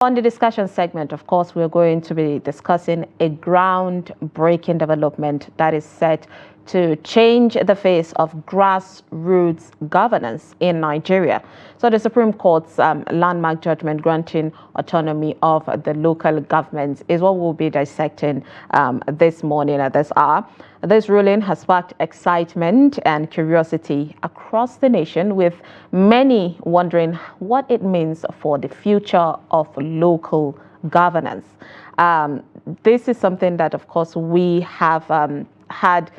On the discussion segment, of course, we're going to be discussing a groundbreaking development that is set to change the face of grassroots governance in Nigeria. So the Supreme Court's landmark judgment granting autonomy of the local governments is what we'll be dissecting this morning at this hour. This ruling has sparked excitement and curiosity across the nation, with many wondering what it means for the future of local governance. This is something that, of course, we have had,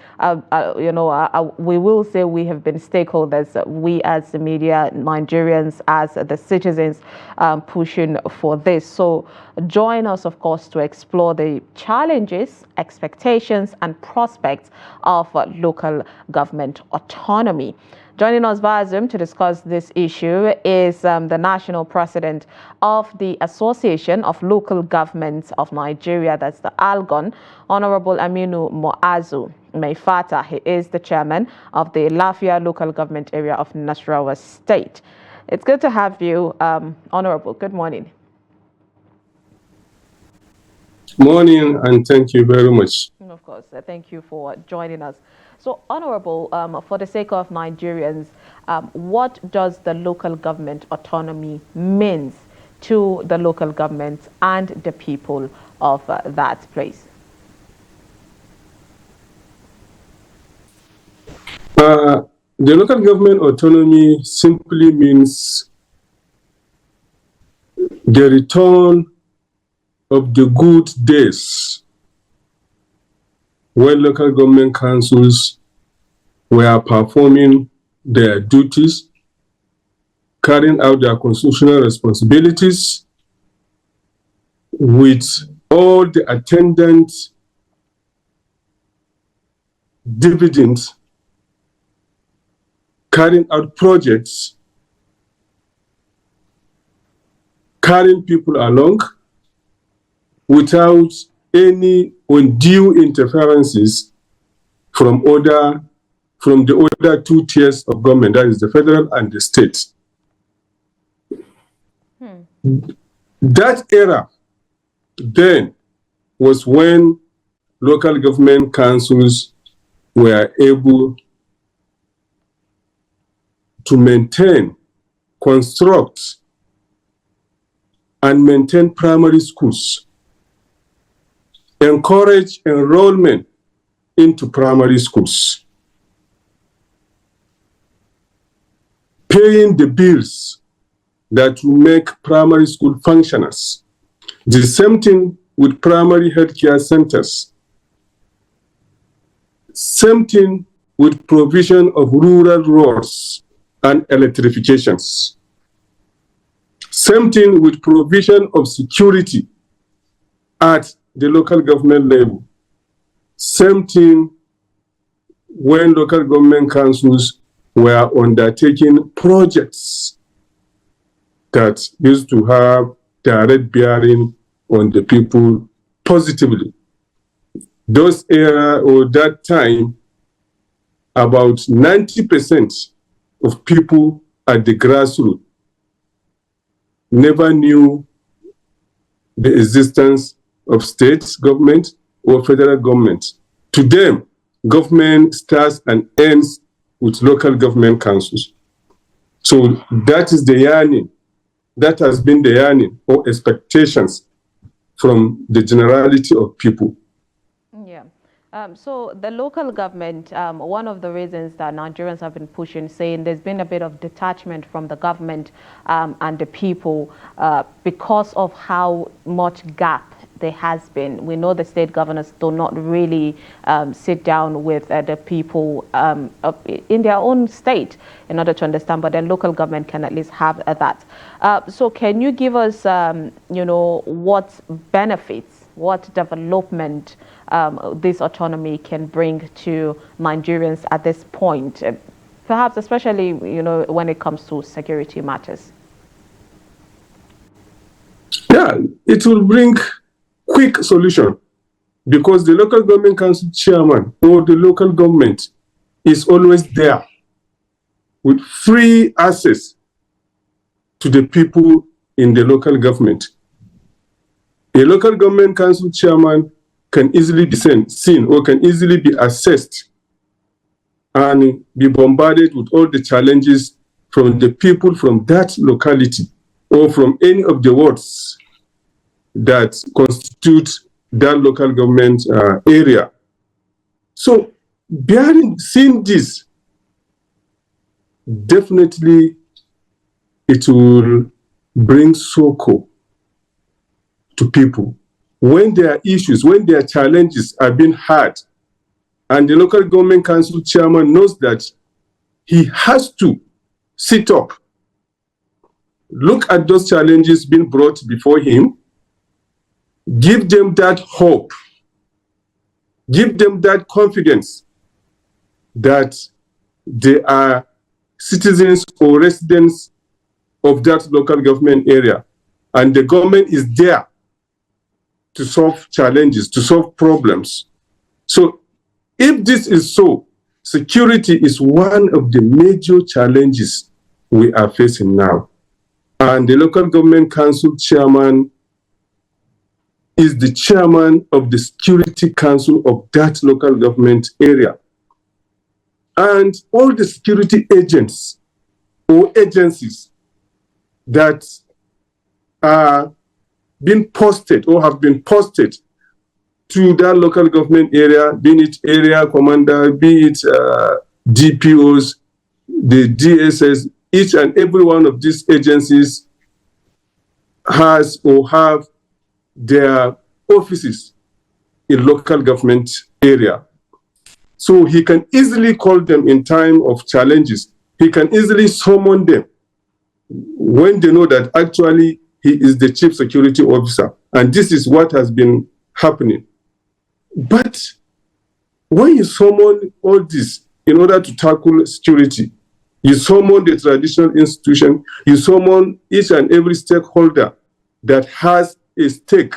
we will say we have been stakeholders, we as the media, Nigerians, as the citizens, pushing for this. So join us, of course, to explore the challenges, expectations, and prospects of local government autonomy. Joining us via Zoom to discuss this issue is the National President of the Associaiton of Local Governments of Nigeria, that's the ALGON, Honorable Maifata Mu'azu. He is the chairman of the Lafia Local Government Area of Nasarawa State. It's good to have you, Honorable. Good morning. Morning, and thank you very much. Of course, thank you for joining us. So, Honorable, for the sake of Nigerians, what does the local government autonomy mean to the local governments and the people of that place? The local government autonomy simply means the return of the good days when local government councils were performing their duties, carrying out their constitutional responsibilities with all the attendant dividends, carrying out projects, carrying people along without any undue interferences from the other two tiers of government, that is the federal and the state. That era then was when local government councils were able to maintain, construct, and maintain primary schools, encourage enrollment into primary schools, paying the bills that will make primary school functioners. The same thing with primary healthcare centers. Same thing with provision of rural roads and electrifications. Same thing with provision of security at the local government level. Same thing when local government councils were undertaking projects that used to have direct bearing on the people positively. Those era or that time, about 90% of people at the grassroots never knew the existence of state government or federal government. To them, government starts and ends with local government councils. So that is the yearning. That has been the yearning or expectations from the generality of people. Yeah. So the local government, one of the reasons that Nigerians have been pushing, saying there's been a bit of detachment from the government and the people because of how much gap there has been. We know the state governors do not really sit down with the people in their own state in order to understand, but then local government can at least have that. So can you give us, what benefits, what development this autonomy can bring to Nigerians at this point, perhaps especially, when it comes to security matters? Yeah, it will bring quick solution because the local government council chairman or the local government is always there with free access to the people in the local government. A local government council chairman can easily be seen or can easily be assessed and be bombarded with all the challenges from the people from that locality or from any of the wards that constitute that local government area. So, seeing this, definitely it will bring sorrow to people when their issues, when their challenges are being heard, and the local government council chairman knows that he has to sit up, look at those challenges being brought before him, give them that hope, give them that confidence that they are citizens or residents of that local government area, and the government is there to solve challenges, to solve problems. So if this is so, security is one of the major challenges we are facing now. And the local government council chairman is the chairman of the security council of that local government area. And all the security agents or agencies that are being posted or have been posted to that local government area, be it area commander, be it DPOs, the DSS, each and every one of these agencies has or have their offices in local government area. So he can easily call them in time of challenges. He can easily summon them when they know that actually he is the chief security officer. And this is what has been happening. But when you summon all this in order to tackle security, you summon the traditional institution, you summon each and every stakeholder that has a stake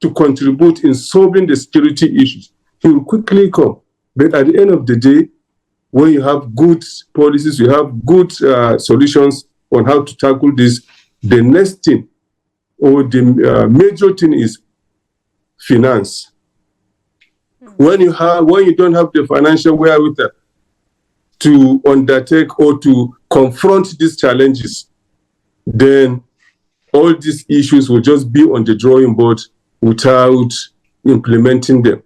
to contribute in solving the security issues, he will quickly come. But at the end of the day, when you have good policies, you have good solutions on how to tackle this, the next thing or the major thing is finance. When you don't have the financial wherewithal to undertake or to confront these challenges, then all these issues will just be on the drawing board without implementing them.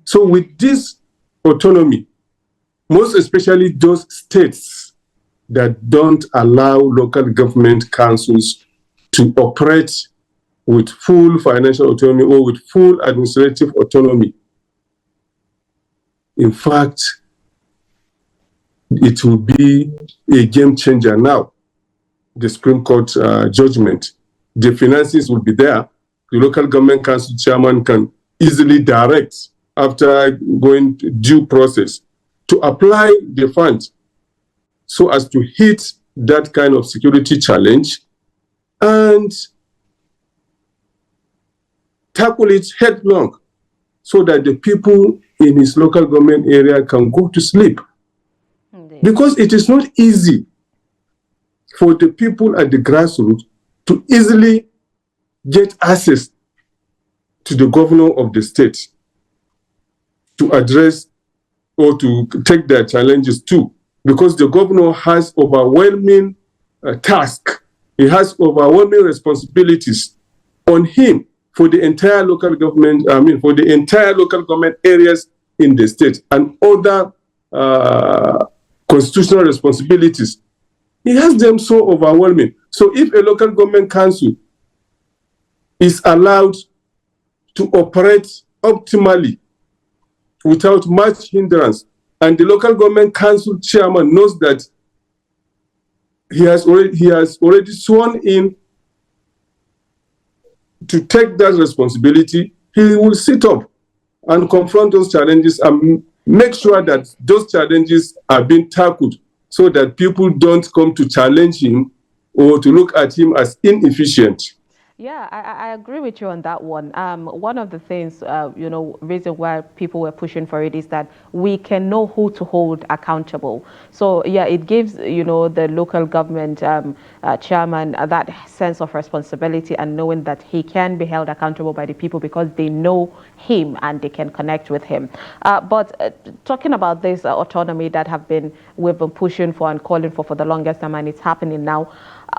So with this autonomy, most especially those states that don't allow local government councils to operate with full financial autonomy or with full administrative autonomy, in fact, it will be a game changer now. The Supreme Court judgment, the finances will be there. The local government council chairman can easily direct, after going due process, to apply the funds so as to hit that kind of security challenge and tackle it headlong so that the people in his local government area can go to sleep. Indeed. Because it is not easy for the people at the grassroots to easily get access to the governor of the state to address or to take their challenges too, because the governor has overwhelming task. He has overwhelming responsibilities on him for the entire local government, for the entire local government areas in the state and other constitutional responsibilities. He has them so overwhelming. So if a local government council is allowed to operate optimally without much hindrance, and the local government council chairman knows that he has already sworn in to take that responsibility, he will sit up and confront those challenges and make sure that those challenges are being tackled so that people don't come to challenge him or to look at him as inefficient. Yeah, I agree with you on that one. One of the things, reason why people were pushing for it is that we can know who to hold accountable. So yeah, it gives, the local government chairman that sense of responsibility and knowing that he can be held accountable by the people because they know him and they can connect with him. But talking about this autonomy that we've been pushing for and calling for the longest time, and it's happening now.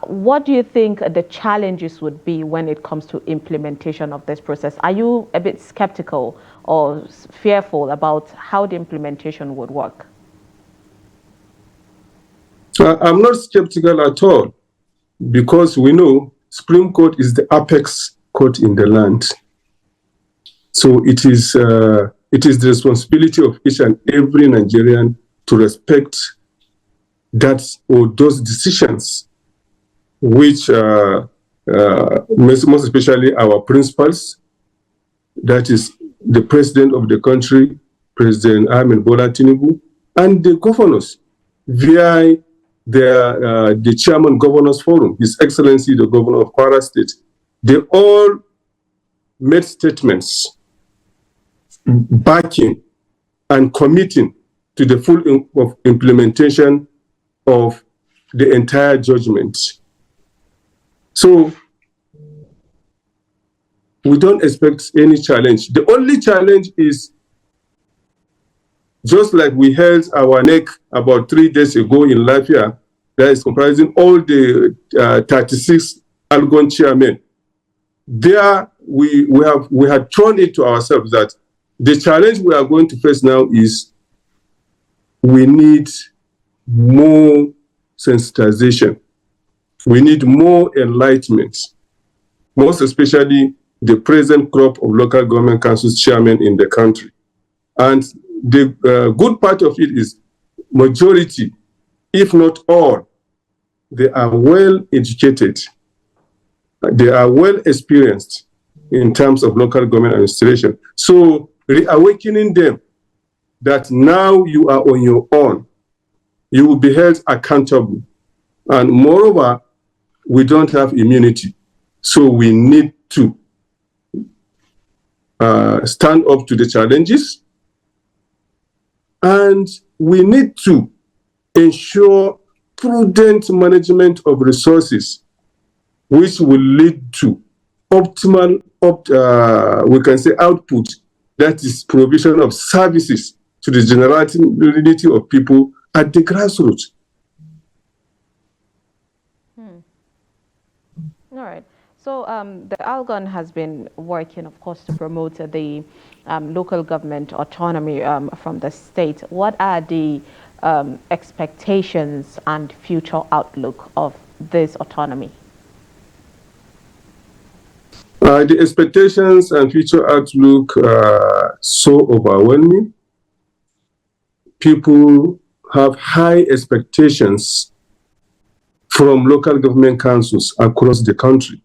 What do you think the challenges would be when it comes to implementation of this process? Are you a bit skeptical or fearful about how the implementation would work? I'm not skeptical at all, because we know Supreme Court is the apex court in the land. So it is the responsibility of each and every Nigerian to respect that or those decisions, which most especially our principals, that is the president of the country, President Tinubu, and the governors via the chairman governors forum, His Excellency the Governor of Kwara State. They all made statements backing and committing to the full implementation of the entire judgment. So we don't expect any challenge. The only challenge is, just like we held our neck about 3 days ago in Lafia, that is comprising all the 36 ALGON chairmen. There we had thrown it to ourselves that the challenge we are going to face now is we need more sensitization. We need more enlightenment, most especially the present crop of local government councils chairmen in the country. And the good part of it is majority, if not all, they are well educated. They are well experienced in terms of local government administration. So reawakening them that now you are on your own, you will be held accountable. And moreover, we don't have immunity. So we need to stand up to the challenges, and we need to ensure prudent management of resources, which will lead to optimal, we can say, output, that is provision of services to the generality of people at the grassroots. All right. So the ALGON has been working, of course, to promote the local government autonomy from the state. What are the expectations and future outlook of this autonomy? The expectations and future outlook are so overwhelming. People have high expectations from local government councils across the country.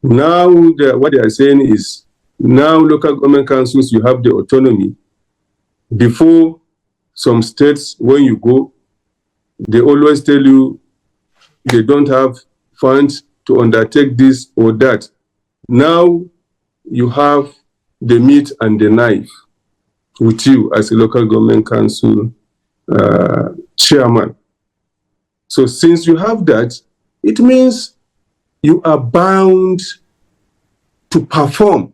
Now, what they are saying is, now local government councils, you have the autonomy. Before, some states, when you go, they always tell you they don't have funds to undertake this or that. Now, you have the meat and the knife with you as a local government council chairman. So since you have that, it means you are bound to perform.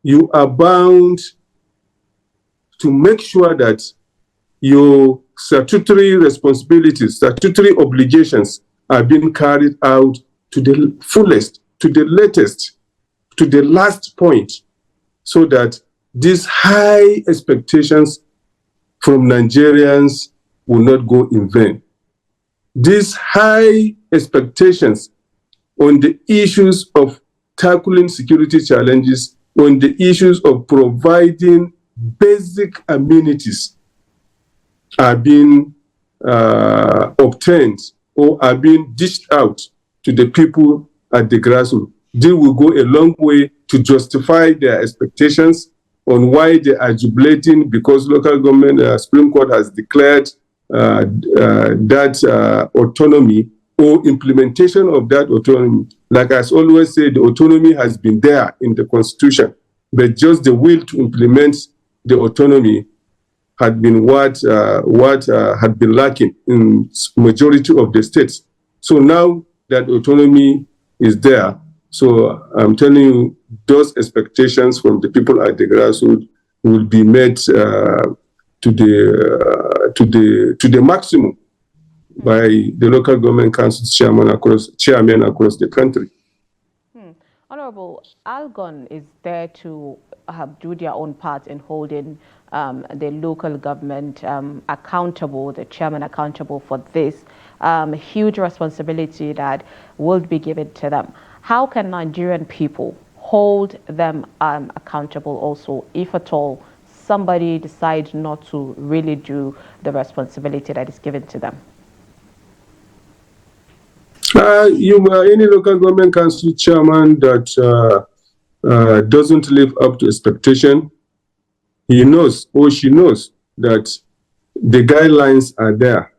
You are bound to make sure that your statutory responsibilities, statutory obligations are being carried out to the fullest, to the latest, to the last point, so that these high expectations from Nigerians will not go in vain. These high expectations on the issues of tackling security challenges, on the issues of providing basic amenities are being obtained or are being dished out to the people at the grassroots. They will go a long way to justify their expectations on why they are jubilating because local government Supreme Court has declared that autonomy or implementation of that autonomy. Like I always say, the autonomy has been there in the Constitution, but just the will to implement the autonomy had been what had been lacking in majority of the states. So now that autonomy is there, so I'm telling you, those expectations from the people at the grassroots will be met to the maximum by the local government council chairmen across the country. Honorable, ALGON is there to do their own part in holding the local government accountable, the chairman accountable for this huge responsibility that will be given to them. How can Nigerian people hold them accountable also, if at all somebody decides not to really do the responsibility that is given to them? Any local government council chairman that doesn't live up to expectation, he knows or she knows that the guidelines are there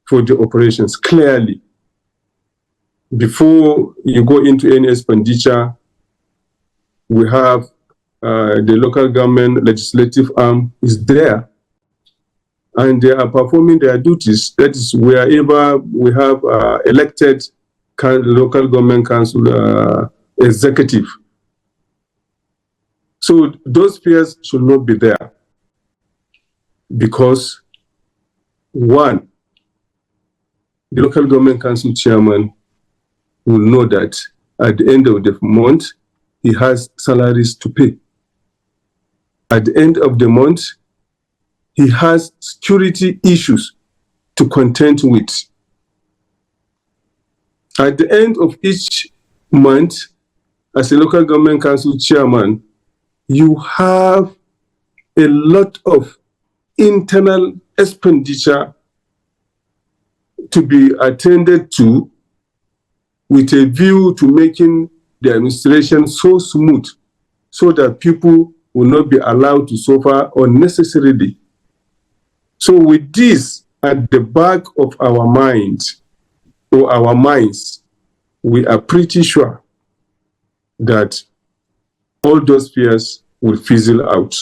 for the operations clearly. Before you go into any expenditure, we have the local government legislative arm is there, and they are performing their duties. That is, wherever we have elected local government council executive. So those fears should not be there, because one, the local government council chairman will know that at the end of the month, he has salaries to pay. At the end of the month, he has security issues to contend with. At the end of each month, as a local government council chairman, you have a lot of internal expenditure to be attended to, with a view to making the administration so smooth so that people will not be allowed to suffer unnecessarily. So with this at the back of our minds, or our minds, we are pretty sure that all those fears will fizzle out.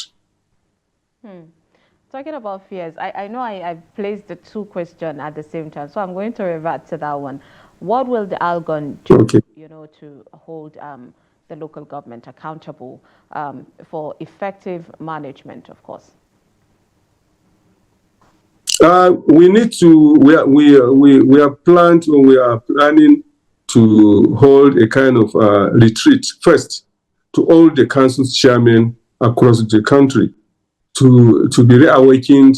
Talking about fears, I know I placed the two questions at the same time, so I'm going to revert to that one. What will the ALGON do, to hold the local government accountable for effective management, of course? We need to. We are planning to hold a kind of retreat first to all the council chairmen across the country to be reawakened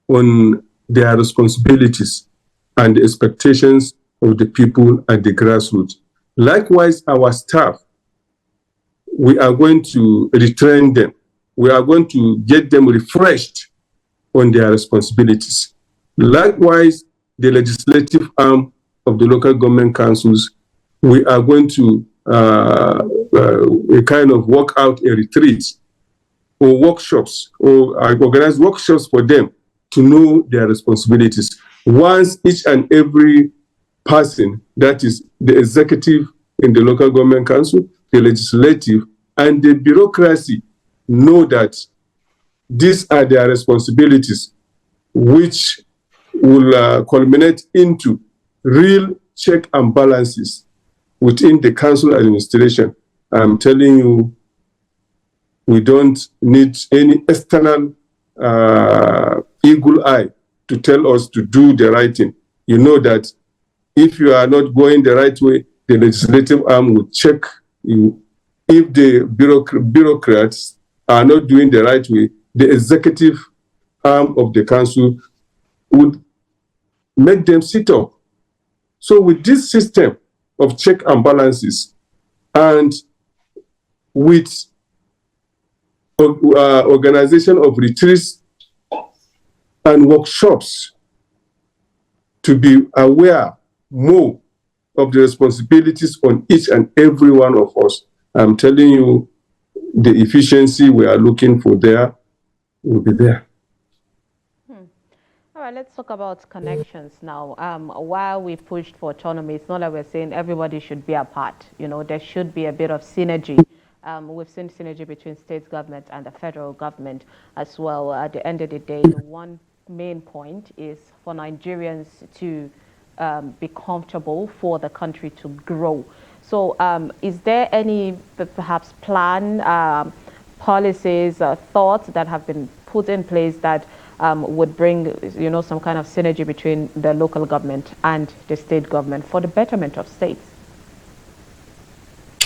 on their responsibilities and the expectations of the people at the grassroots. Likewise, our staff, we are going to retrain them. We are going to get them refreshed on their responsibilities. Likewise, the legislative arm of the local government councils, we are going to kind of work out a retreat or workshops, or organize workshops for them to know their responsibilities. Once each and every person, that is the executive in the local government council, the legislative, and the bureaucracy, know that these are their responsibilities, which will culminate into real check and balances within the council administration. I'm telling you, we don't need any external eagle eye to tell us to do the right thing. You know that if you are not going the right way, the legislative arm will check you. If the bureaucrats are not doing the right way, the executive arm of the council would make them sit up. So with this system of check and balances, and with organization of retreats and workshops to be aware more of the responsibilities on each and every one of us, I'm telling you, the efficiency we are looking for there will be there. All right, let's talk about connections now. While we pushed for autonomy, it's not like we're saying everybody should be apart. You know, there should be a bit of synergy. We've seen synergy between state government and the federal government as well. At the end of the day, the one main point is for Nigerians to be comfortable, for the country to grow. So is there any perhaps plan, policies, thoughts that have been put in place that would bring, you know, some kind of synergy between the local government and the state government for the betterment of states?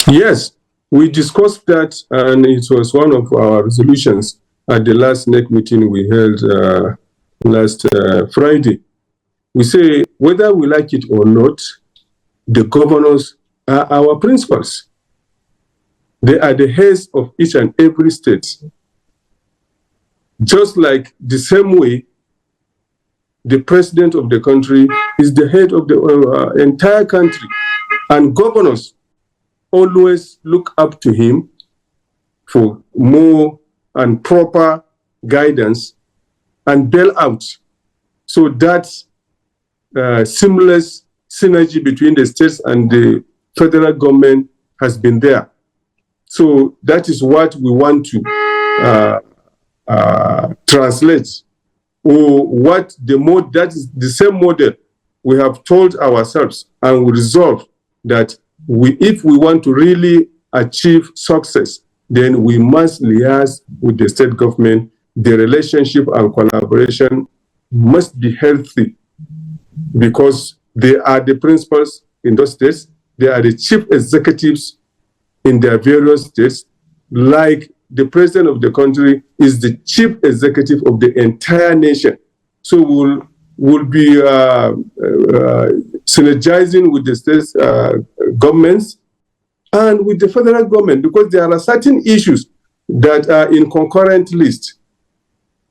Yes, we discussed that, and it was one of our resolutions at the last NEC meeting we held last Friday. We say, whether we like it or not, the governors are our principals. They are the heads of each and every state. Just like the same way, the president of the country is the head of the entire country, and governors always look up to him for more and proper guidance and bailout. So that seamless synergy between the states and the federal government has been there. So that is what we want to translate, or what that is the same model we have told ourselves, and we resolve that if we want to really achieve success, then we must liaise with the state government. The relationship and collaboration must be healthy, because they are the principals in those states. They are the chief executives in their various states, like the president of the country is the chief executive of the entire nation. So we'll be synergizing with the states governments and with the federal government, because there are certain issues that are in concurrent list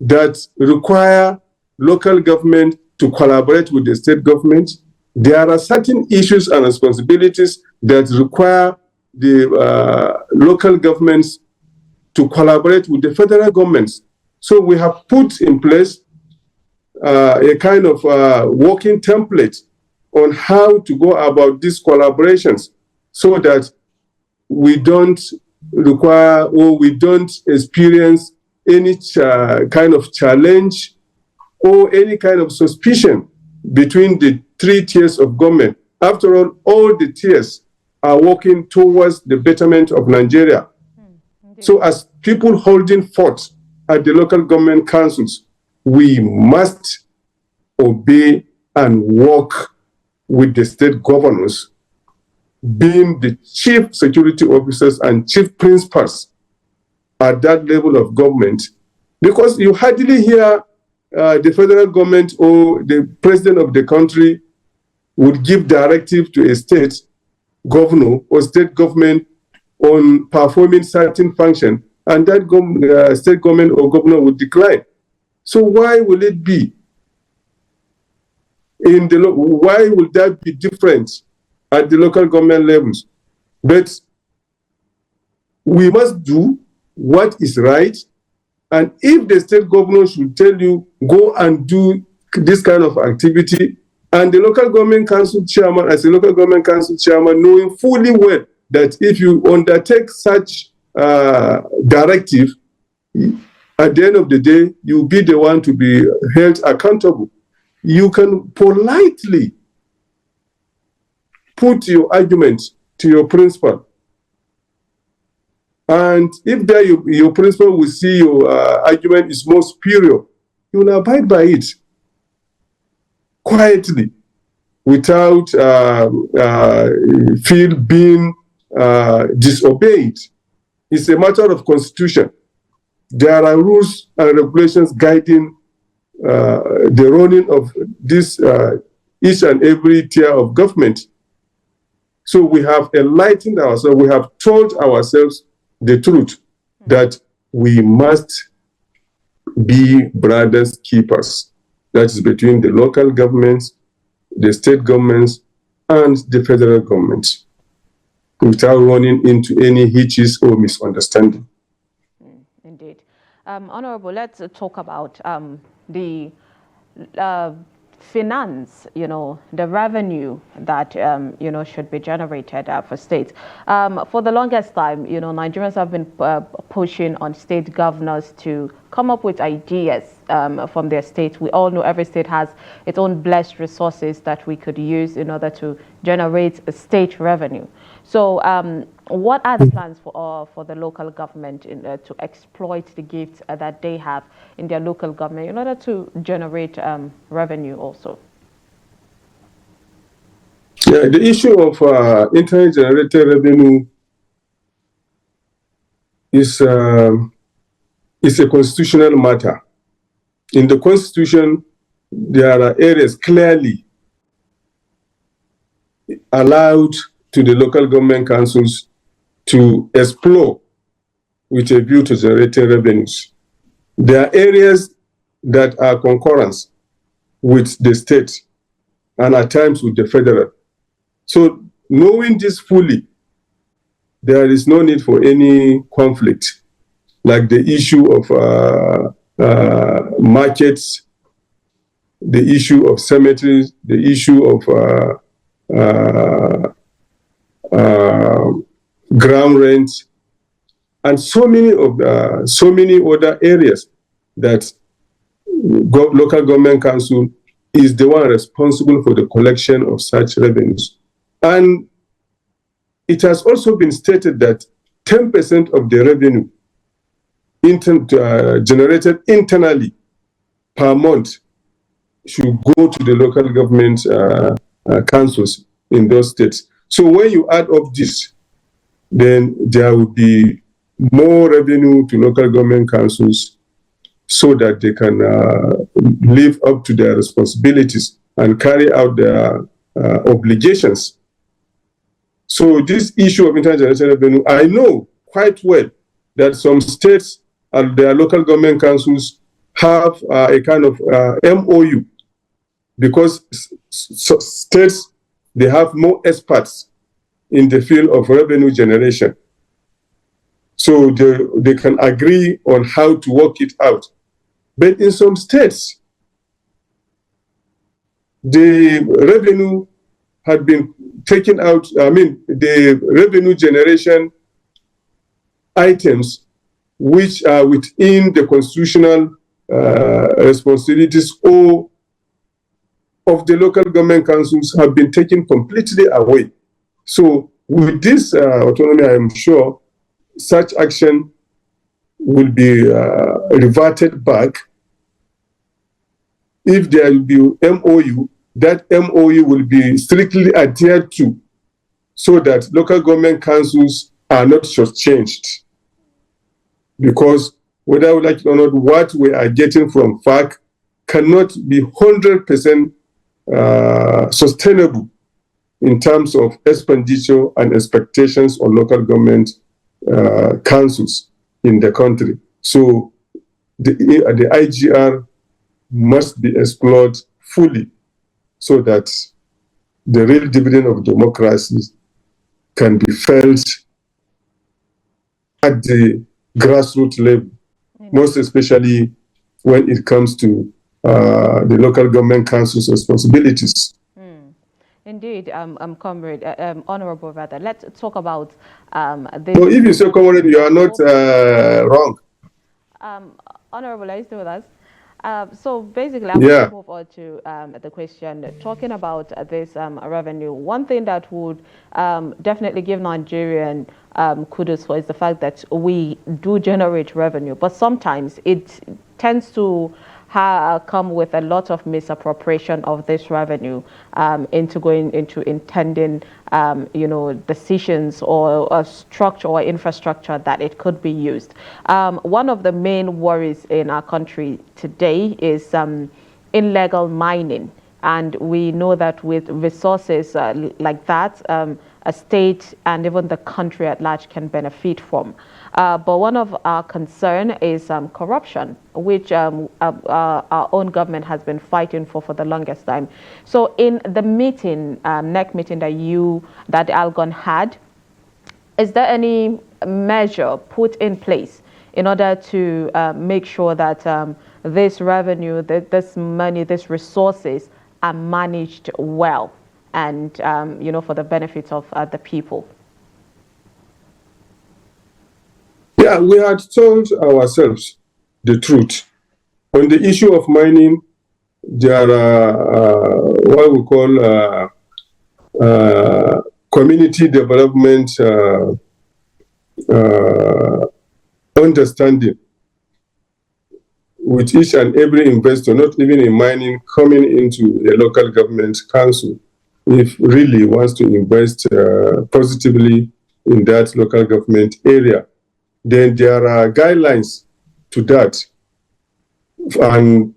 that require local government to collaborate with the state government. There are certain issues and responsibilities that require the local governments to collaborate with the federal governments. So we have put in place a kind of working template on how to go about these collaborations, so that we don't require, or we don't experience any kind of challenge or any kind of suspicion between the three tiers of government. After all the tiers are working towards the betterment of Nigeria. So as people holding forth at the local government councils, we must obey and work with the state governors, being the chief security officers and chief principals at that level of government, because you hardly hear the federal government or the president of the country would give directive to a state governor or state government on performing certain function, and that state government or governor would decline. So why will it be why will that be different at the local government levels? But we must do what is right, and if the state governor should tell you, go and do this kind of activity, and the local government council chairman, as a local government council chairman, knowing fully well that if you undertake such directive, at the end of the day, you'll be the one to be held accountable. You can politely put your argument to your principal. And if your principal will see your argument is more superior, you will abide by it quietly, without feel being disobeyed. It's a matter of constitution. There are rules and regulations guiding the running of this each and every tier of government. So we have enlightened ourselves, we have told ourselves the truth, that we must be brothers keepers. That is between the local governments, the state governments, and the federal government, without running into any hitches or misunderstanding. Indeed. Honorable, let's talk about the finance, the revenue that, should be generated for states. For the longest time, Nigerians have been pushing on state governors to come up with ideas from their state. We all know every state has its own blessed resources that we could use in order to generate a state revenue. So what are the plans for the local government to exploit the gifts that they have in their local government in order to generate revenue also? Yeah, the issue of internally generated revenue is a constitutional matter. In the Constitution, there are areas clearly allowed to the local government councils to explore with a view to generating revenues. There are areas that are concurrence with the state and at times with the federal. So knowing this fully, there is no need for any conflict, like the issue of markets, the issue of cemeteries, the issue of ground rent, and so many other areas that local government council is the one responsible for the collection of such revenues. And it has also been stated that 10% of the revenue generated internally per month should go to the local government councils in those states. So when you add up this, then there will be more revenue to local government councils so that they can live up to their responsibilities and carry out their obligations. So this issue of intergenerational revenue, I know quite well that some states and their local government councils have a kind of MOU, because states, they have more experts in the field of revenue generation. So they can agree on how to work it out. But in some states, the revenue had been taken out, the revenue generation items which are within the constitutional responsibilities or of the local government councils have been taken completely away. So with this autonomy, I am sure such action will be reverted back. If there will be MOU, that MOU will be strictly adhered to so that local government councils are not shortchanged. Because whether we like it or not, what we are getting from FAC cannot be 100% sustainable in terms of expenditure and expectations on local government councils in the country. So the IGR must be explored fully so that the real dividend of democracy can be felt at the grassroots level, most especially when it comes to the local government council's responsibilities. Indeed, comrade, honorable rather. Let's talk about this. So if you say comrade, you are not wrong. Honorable, are you still with us? So basically, I'm going to move on to the question, talking about this revenue. One thing that would definitely give Nigerian kudos for is the fact that we do generate revenue, but sometimes it tends to come with a lot of misappropriation of this revenue into going into intending, decisions or a structure or infrastructure that it could be used. One of the main worries in our country today is illegal mining. And we know that with resources like that, a state and even the country at large can benefit from. But one of our concern is corruption, which our own government has been fighting for the longest time. So in the meeting, NEC meeting that ALGON had, is there any measure put in place in order to make sure that this revenue, this money, these resources are managed well and, for the benefit of the people? Yeah, we had told ourselves the truth. On the issue of mining, there are what we call community development understanding with each and every investor, not even in mining, coming into a local government council, if really wants to invest positively in that local government area. Then there are guidelines to that, and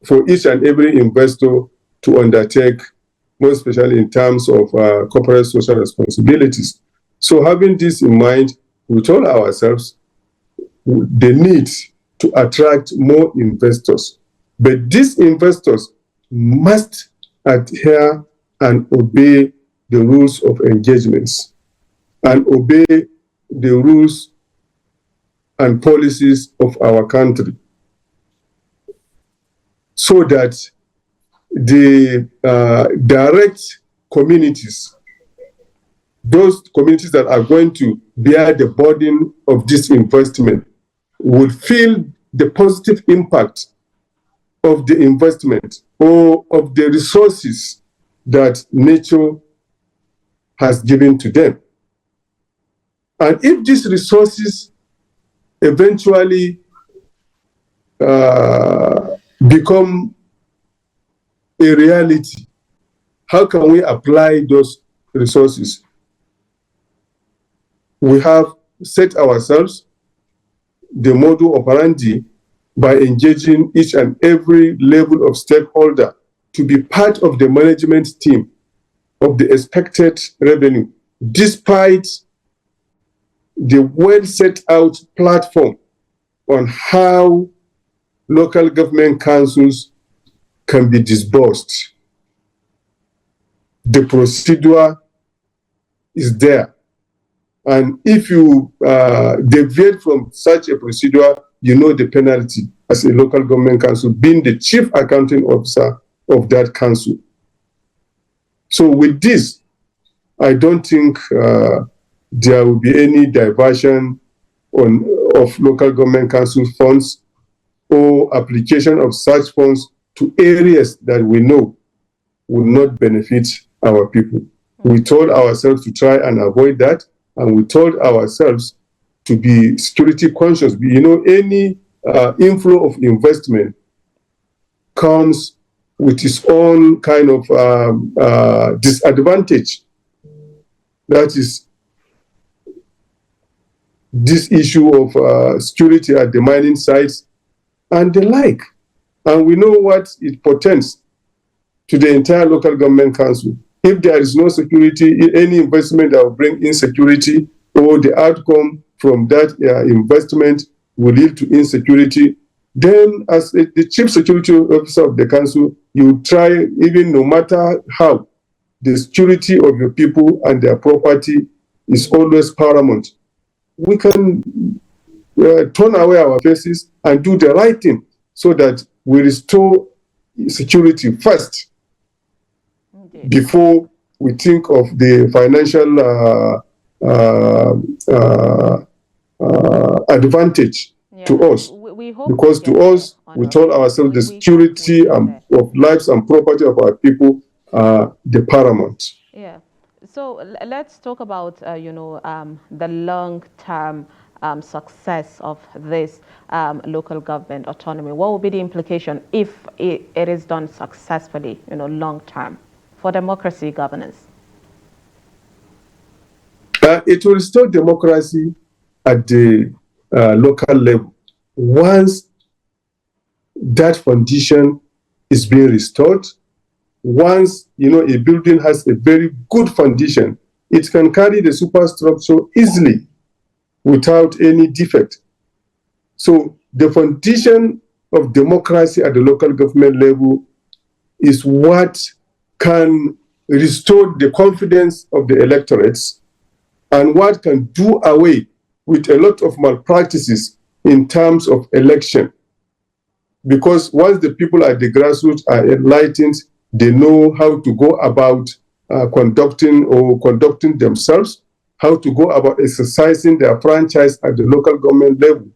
for each and every investor to undertake, more especially in terms of corporate social responsibilities. So having this in mind, we told ourselves the need to attract more investors. But these investors must adhere and obey the rules of engagements and obey the rules and policies of our country, so that the direct communities, those communities that are going to bear the burden of this investment, would feel the positive impact of the investment or of the resources that nature has given to them. And if these resources eventually become a reality, how can we apply those resources? We have set ourselves the modus operandi by engaging each and every level of stakeholder to be part of the management team of the expected revenue, despite the well set out platform on how local government councils can be disbursed. The procedure is there. And if you deviate from such a procedure, you know the penalty as a local government council, being the chief accounting officer of that council. So with this, I don't think there will be any diversion of local government council funds or application of such funds to areas that we know will not benefit our people. We told ourselves to try and avoid that, and we told ourselves to be security conscious. You know, any inflow of investment comes with its own kind of disadvantage. That is this issue of security at the mining sites and the like. And we know what it portends to the entire local government council. If there is no security, any investment that will bring insecurity, or the outcome from that investment will lead to insecurity, then as the chief security officer of the council, you try, even no matter how, the security of your people and their property is always paramount. We can turn away our faces and do the right thing so that we restore security first, before we think of the financial advantage to us. Because to us, we told ourselves the security of lives and property of our people are the paramount. Yeah. So let's talk about, the long-term success of this local government autonomy. What will be the implication if it is done successfully, long-term, for democracy governance? It will restore democracy at the local level. Once that foundation is being restored, once a building has a very good foundation, it can carry the superstructure easily without any defect. So the foundation of democracy at the local government level is what can restore the confidence of the electorates and what can do away with a lot of malpractices in terms of election. because once the people at the grassroots are enlightened, they know how to go about conducting themselves, how to go about exercising their franchise at the local government level.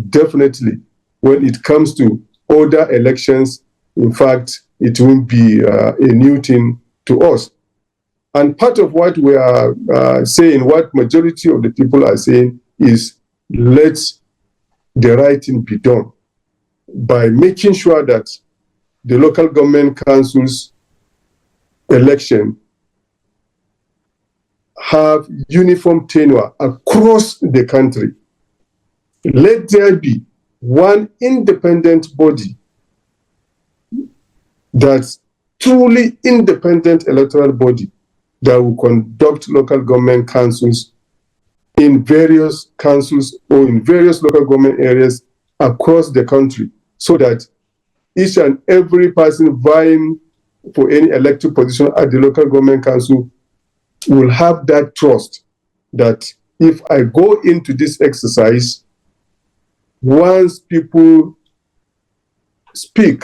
Definitely, when it comes to other elections, in fact, it won't be a new thing to us. And part of what we are saying, what majority of the people are saying, is let the right thing be done by making sure that the local government councils election have uniform tenure across the country. Let there be one independent body, that's truly independent electoral body, that will conduct local government councils in various councils or in various local government areas across the country, so that each and every person vying for any elected position at the local government council will have that trust that if I go into this exercise, once people speak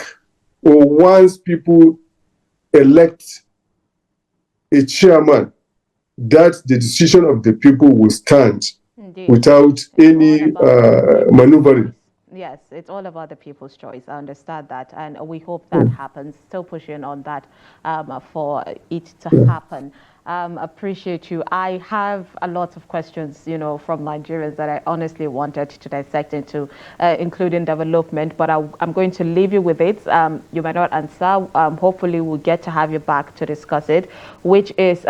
or once people elect a chairman, that the decision of the people will stand. Indeed. Without any maneuvering. Yes, it's all about the people's choice. I understand that, and we hope that happens. Still pushing on that for it to happen. Appreciate you. I have a lot of questions, you know, from Nigerians that I honestly wanted to dissect into, including development, but I'm going to leave you with it. You might not answer. Hopefully, we'll get to have you back to discuss it, which is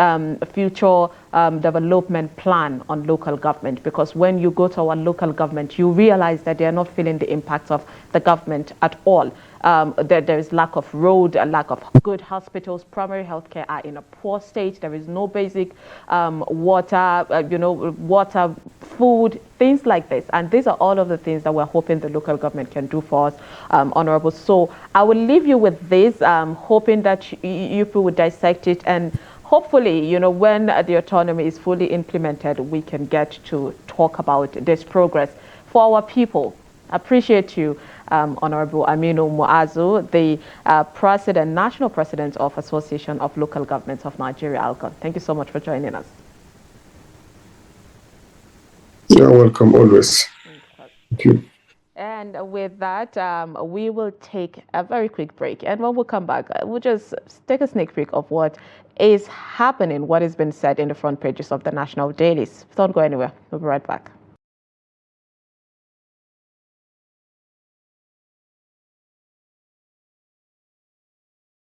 future development plan on local government, because when you go to our local government, you realize that they are not feeling the impact of the government at all. There is lack of road, a lack of good hospitals, primary healthcare are in a poor state. There is no basic water, water, food, things like this. And these are all of the things that we're hoping the local government can do for us, Honorable. So I will leave you with this, hoping that you people would dissect it, and hopefully, you know, when the autonomy is fully implemented, we can get to talk about this progress for our people. Appreciate you, Honorable Maifata Mu'azu, the National President of Association of Local Governments of Nigeria, ALGON. Thank you so much for joining us. You're welcome, always. Thank you. And with that, we will take a very quick break. And when we come back, we'll just take a sneak peek of what is happening, what has been said in the front pages of the national dailies. Don't go anywhere. We'll be right back.